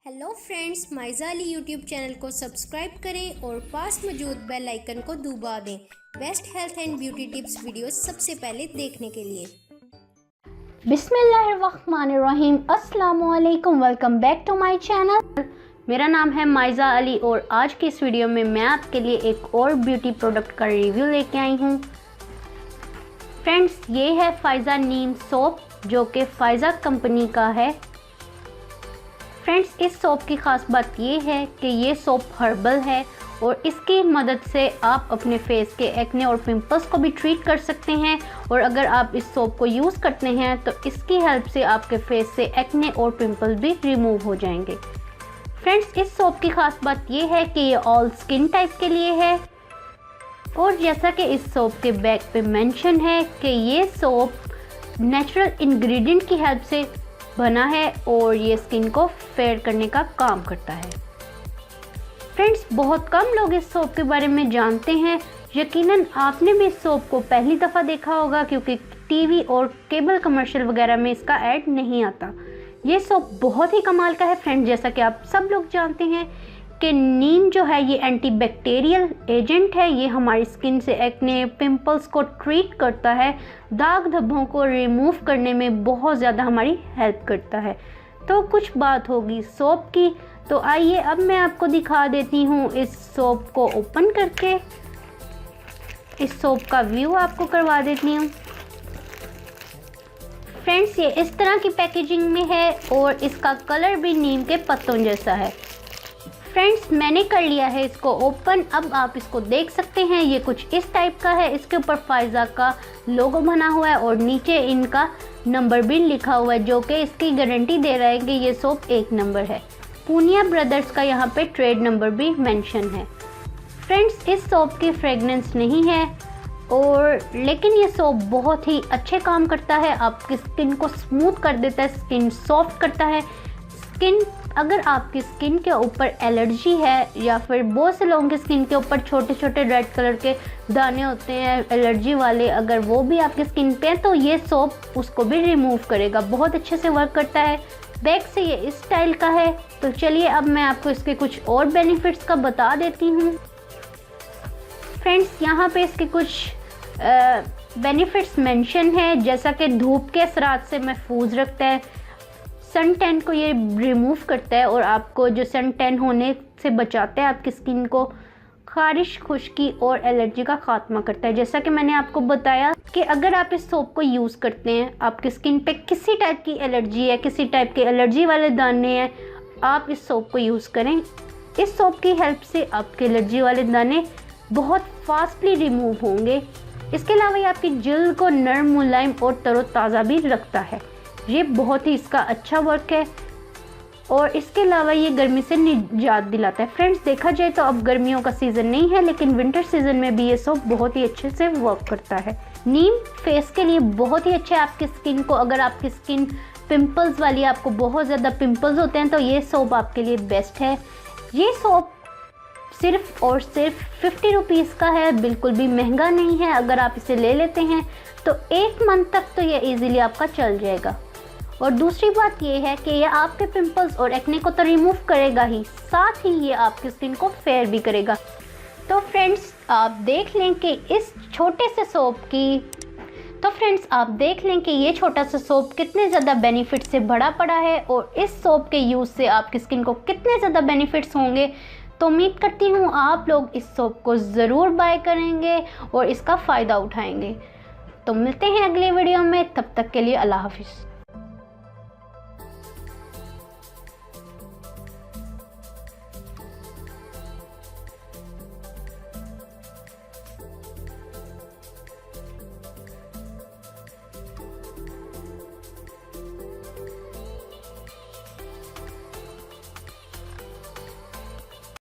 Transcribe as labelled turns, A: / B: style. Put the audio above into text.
A: Hello friends, Maiza Ali YouTube channel को subscribe करें और पास मौजूद बेल आइकन को दबा दें best health and beauty tips videos सबसे पहले देखने के लिए।
B: बिस्मिल्लाहिर्रहमानिर्रहीम, अस्सलामुअलैकुम, welcome back to my channel. मेरा नाम है माइज़ा अली और आज की इस वीडियो में मैं आपके लिए एक और ब्यूटी प्रोडक्ट का रिव्यू लेके आई हूँ। फ्रेंड्स, ये है फाइज़ा नीम सोप जो कि फाइज़ा कंपनी का है। फ्रेंड्स, इस सोप की ख़ास बात ये है कि ये सोप हर्बल है और इसकी मदद से आप अपने फेस के एक्ने और पिंपल्स को भी ट्रीट कर सकते हैं। और अगर आप इस सोप को यूज़ करते हैं तो इसकी हेल्प से आपके फेस से एक्ने और पिंपल्स भी रिमूव हो जाएंगे। फ्रेंड्स, इस सोप की ख़ास बात ये है कि ये ऑल स्किन टाइप के लिए है और जैसा कि इस सोप के बैक पे मेंशन है कि ये सोप नेचुरल इंग्रेडिएंट की हेल्प से बना है और ये स्किन को फेयर करने का काम करता है। फ्रेंड्स, बहुत कम लोग इस सोप के बारे में जानते हैं। यकीनन आपने भी इस सोप को पहली दफ़ा देखा होगा क्योंकि टीवी और केबल कमर्शियल वगैरह में इसका ऐड नहीं आता। ये सोप बहुत ही कमाल का है फ्रेंड्स। जैसा कि आप सब लोग जानते हैं कि नीम जो है ये एंटीबैक्टीरियल एजेंट है। ये हमारी स्किन से एक्ने पिंपल्स को ट्रीट करता है, दाग धब्बों को रिमूव करने में बहुत ज़्यादा हमारी हेल्प करता है। तो कुछ बात होगी सोप की, तो आइए अब मैं आपको दिखा देती हूँ इस सोप को ओपन करके। इस सोप का व्यू आपको करवा देती हूँ। फ्रेंड्स, ये इस तरह की पैकेजिंग में है और इसका कलर भी नीम के पत्तों जैसा है। फ्रेंड्स, मैंने कर लिया है इसको ओपन। अब आप इसको देख सकते हैं, ये कुछ इस टाइप का है। इसके ऊपर फाइज़ा का लोगो बना हुआ है और नीचे इनका नंबर भी लिखा हुआ है जो कि इसकी गारंटी दे रहा है कि ये सोप 1 नंबर है। पूनिया ब्रदर्स का यहाँ पे ट्रेड नंबर भी मेंशन है। फ्रेंड्स, इस सोप की फ्रेगनेंस नहीं है और लेकिन ये सोप बहुत ही अच्छे काम करता है। आपकी स्किन को स्मूथ कर देता है, स्किन सॉफ्ट करता है। अगर आपकी स्किन के ऊपर एलर्जी है या फिर बहुत से लोगों की स्किन के ऊपर छोटे छोटे रेड कलर के दाने होते हैं एलर्जी वाले, अगर वो भी आपकी स्किन पे हैं तो ये सोप उसको भी रिमूव करेगा। बहुत अच्छे से वर्क करता है। बैक से ये इस स्टाइल का है। तो चलिए अब मैं आपको इसके कुछ और बेनिफिट्स का बता देती हूँ। फ्रेंड्स, यहाँ पे इसके कुछ बेनिफिट्स मेंशन है जैसा कि धूप के असरात से महफूज रखता है, सन टैन को ये रिमूव करता है और आपको जो सन टैन होने से बचाता है, आपकी स्किन को खारिश, खुश्की और एलर्जी का खात्मा करता है। जैसा कि मैंने आपको बताया कि अगर आप इस सोप को यूज़ करते हैं, आपकी स्किन पे किसी टाइप की एलर्जी है, किसी टाइप के एलर्जी वाले दाने हैं, आप इस सोप को यूज़ करें। इस सोप की हेल्प से आपके एलर्जी वाले दाने बहुत फास्टली रिमूव होंगे। इसके अलावा ये आपकी जल्द को नरम, मुलायम और तरोताज़ा भी रखता है। ये बहुत ही इसका अच्छा वर्क है और इसके अलावा ये गर्मी से निजात दिलाता है। फ्रेंड्स, देखा जाए तो अब गर्मियों का सीज़न नहीं है लेकिन विंटर सीज़न में भी ये सोप बहुत ही अच्छे से वर्क करता है। नीम फेस के लिए बहुत ही अच्छा है। आपकी स्किन को, अगर आपकी स्किन पिंपल्स वाली, आपको बहुत ज़्यादा पिंपल्स होते हैं तो ये सोप आपके लिए बेस्ट है। ये सोप सिर्फ और सिर्फ 50 रुपीज़ का है, बिल्कुल भी महंगा नहीं है। अगर आप इसे ले लेते हैं तो 1 मंथ तक तो ये इजीली आपका चल जाएगा। और दूसरी बात ये है कि ये आपके पिंपल्स और एक्ने को तो रिमूव करेगा ही, साथ ही ये आपकी स्किन को फेयर भी करेगा। तो फ्रेंड्स, आप देख लें कि इस छोटे से सोप की आप देख लें कि ये छोटा सा सोप कितने ज़्यादा बेनिफिट से भरा पड़ा है और इस सोप के यूज़ से आपकी स्किन को कितने ज़्यादा बेनिफिट्स होंगे। तो उम्मीद करती हूँ आप लोग इस सोप को ज़रूर बाय करेंगे और इसका फ़ायदा उठाएंगे। तो मिलते हैं अगले वीडियो में, तब तक के लिए अल्लाह हाफिज़।